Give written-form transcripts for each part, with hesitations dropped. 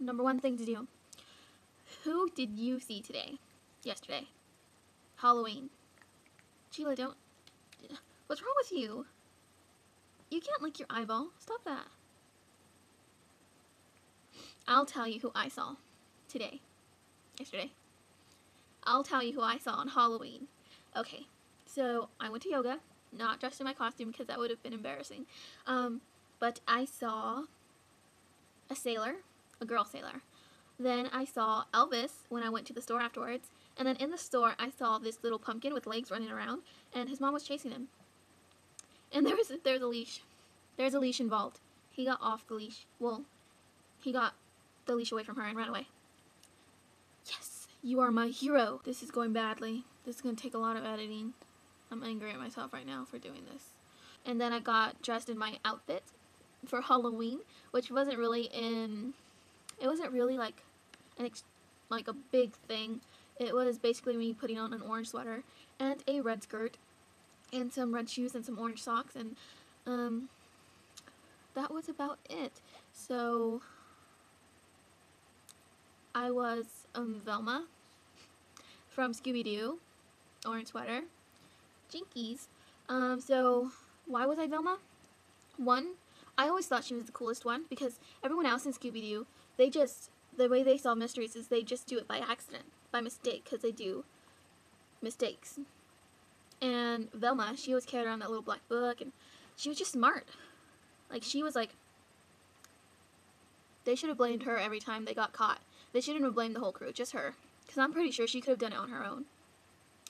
number one thing to do. Who did you see today? Yesterday. Halloween. Sheila, don't... What's wrong with you? You can't lick your eyeball. Stop that. I'll tell you who I saw today. Yesterday. I'll tell you who I saw on Halloween. Okay, so I went to yoga, not dressed in my costume because that would have been embarrassing. But I saw a sailor, a girl sailor. Then I saw Elvis when I went to the store afterwards. And then in the store, I saw this little pumpkin with legs running around, and his mom was chasing him. And there's a leash. There's a leash involved. He got off the leash. Well, he got the leash away from her and ran away. Yes, you are my hero. This is going badly. This is going to take a lot of editing. I'm angry at myself right now for doing this. And then I got dressed in my outfit for Halloween, which wasn't really like a big thing. It was basically me putting on an orange sweater and a red skirt and some red shoes and some orange socks, and that was about it. So I was Velma from Scooby-Doo, orange sweater, jinkies. So why was I Velma? One, I always thought she was the coolest one because everyone else in Scooby-Doo, the way they solve mysteries is they just do it by accident, by mistake, because they do mistakes. And Velma, she always carried around that little black book, and she was just smart. Like, she was like, they should have blamed her every time they got caught. They shouldn't have blamed the whole crew, just her. Because I'm pretty sure she could have done it on her own.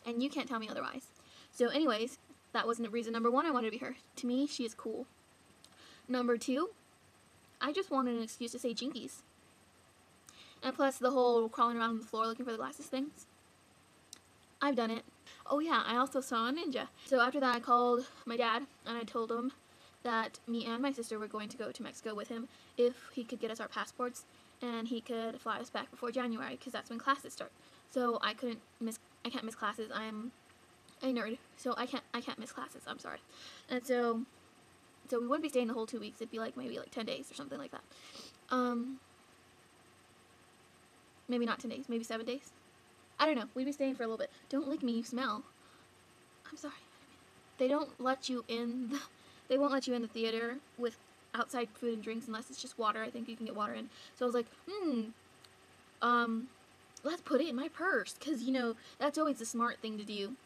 And you can't tell me otherwise. So anyways, that wasn't reason number one I wanted to be her. To me, she is cool. Number two, I just wanted an excuse to say jinkies. And plus the whole crawling around on the floor looking for the glasses things. I've done it. Oh yeah, I also saw a ninja. So after that I called my dad and I told him that me and my sister were going to go to Mexico with him if he could get us our passports and he could fly us back before January because that's when classes start. So I can't miss classes. I'm a nerd, so I can't miss classes. I'm sorry. And so we wouldn't be staying the whole 2 weeks. It'd be like maybe like 10 days or something like that. Maybe not 10 days, maybe 7 days. I don't know. We'd be staying for a little bit. Don't lick me, you smell. I'm sorry. They don't let you in. They won't let you in the theater with outside food and drinks unless it's just water. I think you can get water in. So I was like, let's put it in my purse, because you know that's always the smart thing to do.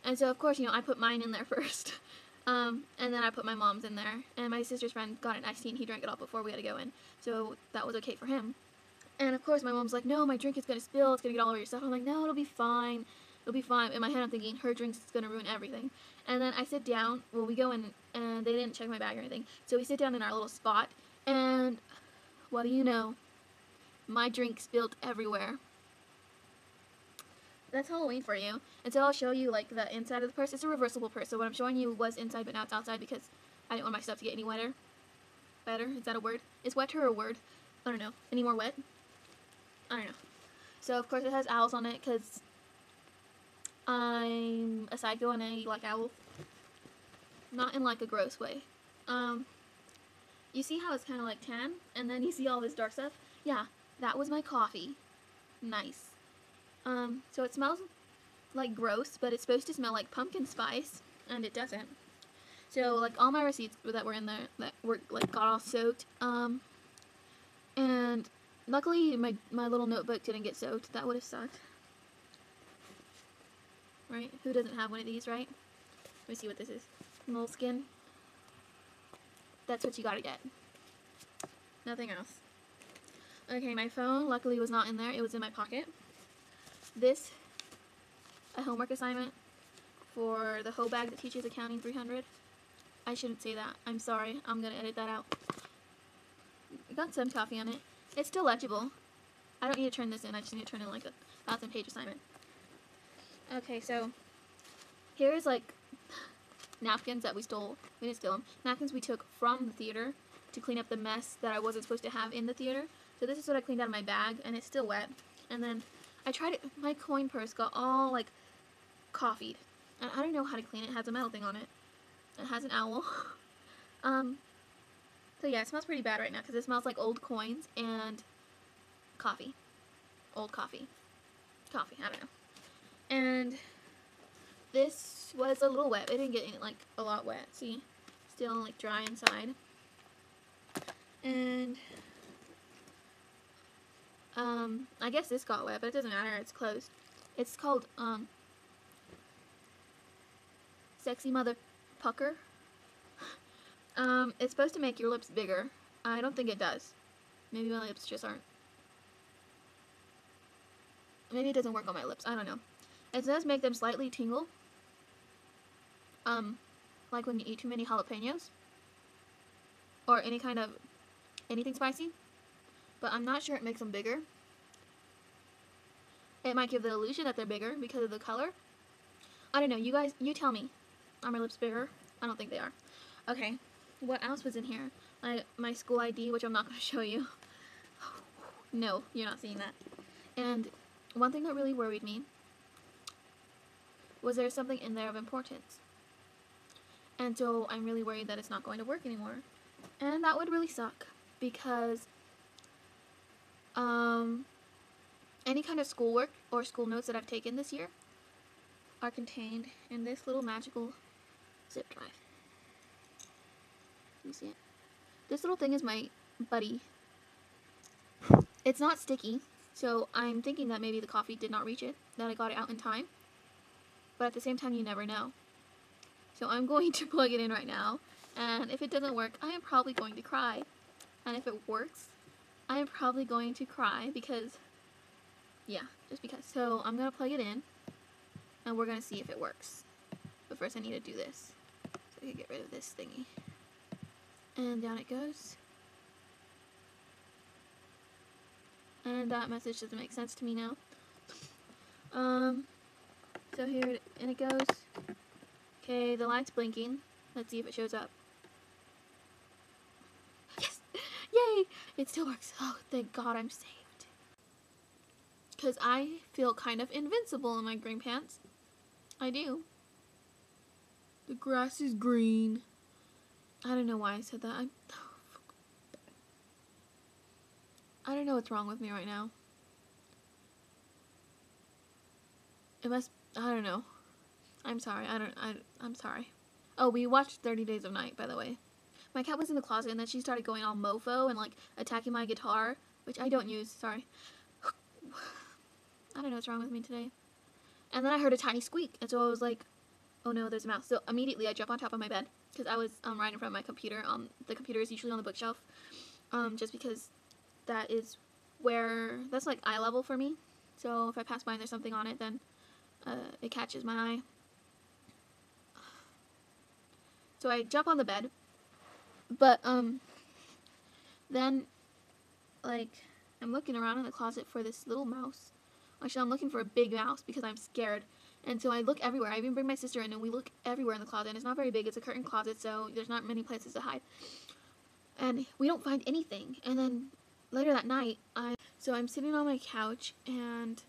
And so of course, you know, I put mine in there first. And then I put my mom's in there. And my sister's friend got an iced tea and he drank it all before we had to go in. So that was okay for him. And of course my mom's like, no, my drink is going to spill, it's going to get all over your stuff. I'm like, no, it'll be fine. It'll be fine. In my head I'm thinking, her drink's going to ruin everything. And then I sit down, well, we go in, and they didn't check my bag or anything. So we sit down in our little spot, and what do you know? My drink spilled everywhere. That's Halloween for you. And so I'll show you, like, the inside of the purse. It's a reversible purse, so what I'm showing you was inside, but now it's outside because I didn't want my stuff to get any wetter. Better? Is that a word? Is wetter a word? I don't know. Any more wet? I don't know. So, of course, it has owls on it because I'm a psycho and I like owls. Not in, like, a gross way. You see how it's kind of, like, tan? And then you see all this dark stuff? Yeah, that was my coffee. Nice. So it smells like gross, but it's supposed to smell like pumpkin spice, and it doesn't. So, like, all my receipts that were in there, that were, like, got all soaked, and luckily my little notebook didn't get soaked. That would have sucked. Right? Who doesn't have one of these, right? Let me see what this is. Moleskin. That's what you gotta get. Nothing else. Okay, my phone luckily was not in there. It was in my pocket. This, a homework assignment for the whole bag that teaches accounting 300. I shouldn't say that. I'm sorry. I'm gonna edit that out. I got some coffee on it. It's still legible. I don't need to turn this in. I just need to turn in like a 1,000-page assignment. Okay, so here's like napkins that we stole. We didn't steal them. Napkins we took from the theater to clean up the mess that I wasn't supposed to have in the theater. So this is what I cleaned out of my bag, and it's still wet. And then I tried it. My coin purse got all like coffeed, and I don't know how to clean it. It has a metal thing on it. It has an owl. So yeah, it smells pretty bad right now because it smells like old coins and coffee. Old coffee. Coffee, I don't know. And this was a little wet. It didn't get like a lot wet. See? Still like dry inside. And I guess this got wet, but it doesn't matter. It's closed. It's called Sexy Mother Pucker. It's supposed to make your lips bigger. I don't think it does. Maybe my lips just aren't. Maybe it doesn't work on my lips. I don't know. It does make them slightly tingle. Like when you eat too many jalapenos. Or any kind of anything spicy. But I'm not sure it makes them bigger. It might give the illusion that they're bigger because of the color. I don't know. You guys, you tell me. Are my lips bigger? I don't think they are. Okay. What else was in here? My school ID, which I'm not going to show you. No, you're not seeing that. And one thing that really worried me was there something in there of importance. And so I'm really worried that it's not going to work anymore. And that would really suck because any kind of schoolwork or school notes that I've taken this year are contained in this little magical zip drive. You see it? This little thing is my buddy. It's not sticky, so I'm thinking that maybe the coffee did not reach it, that I got it out in time. But at the same time, you never know. So I'm going to plug it in right now, and if it doesn't work, I am probably going to cry. And if it works, I am probably going to cry because, yeah, just because. So I'm going to plug it in, and we're going to see if it works. But first I need to do this, so I can get rid of this thingy. And down it goes. And that message doesn't make sense to me now. So here, and it goes. Okay, the light's blinking. Let's see if it shows up. Yes! Yay! It still works. Oh, thank God I'm saved. Because I feel kind of invincible in my green pants. I do. The grass is green. I don't know why I said that. I don't know what's wrong with me right now. It must, I don't know. I'm sorry. I'm sorry. Oh, we watched 30 Days of Night, by the way. My cat was in the closet and then she started going all mofo and like attacking my guitar, which I don't use, sorry. I don't know what's wrong with me today. And then I heard a tiny squeak, and so I was like, oh no, there's a mouse. So immediately I jump on top of my bed because I was right in front of my computer. The computer is usually on the bookshelf, just because that is where, that's like eye level for me. So if I pass by and there's something on it, then it catches my eye. So I jump on the bed, but then like I'm looking around in the closet for this little mouse. Actually, I'm looking for a big mouse because I'm scared. And so I look everywhere. I even bring my sister in and we look everywhere in the closet. And it's not very big. It's a curtain closet, so there's not many places to hide. And we don't find anything. And then later that night, so I'm sitting on my couch and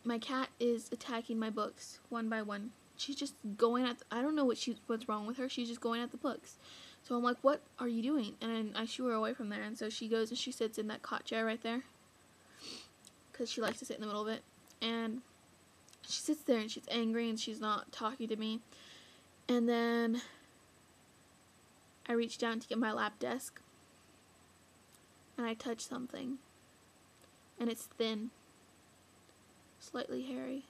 my cat is attacking my books one by one. She's just going at, I don't know what's wrong with her. She's just going at the books. So I'm like, what are you doing? And I shoo her away from there. And so she goes and she sits in that cot chair right there. Because she likes to sit in the middle of it. And she sits there and she's angry and she's not talking to me. And then I reach down to get my lap desk. And I touch something. And it's thin. Slightly hairy.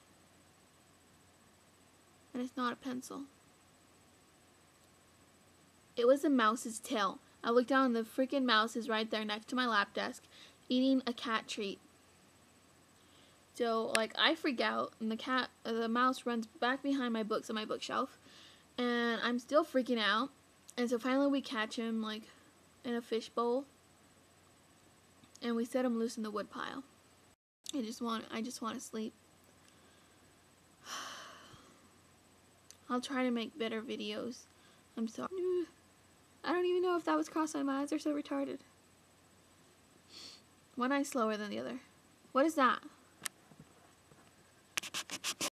And it's not a pencil. It was a mouse's tail. I looked down and the freaking mouse is right there next to my lap desk, eating a cat treat. So, like, I freak out, and the mouse runs back behind my books on my bookshelf, and I'm still freaking out. And so finally we catch him, like, in a fishbowl, and we set him loose in the wood pile. I just want to sleep. I'll try to make better videos. I'm sorry. I don't even know if that was cross-eyed. My eyes are so retarded. One eye slower than the other. What is that?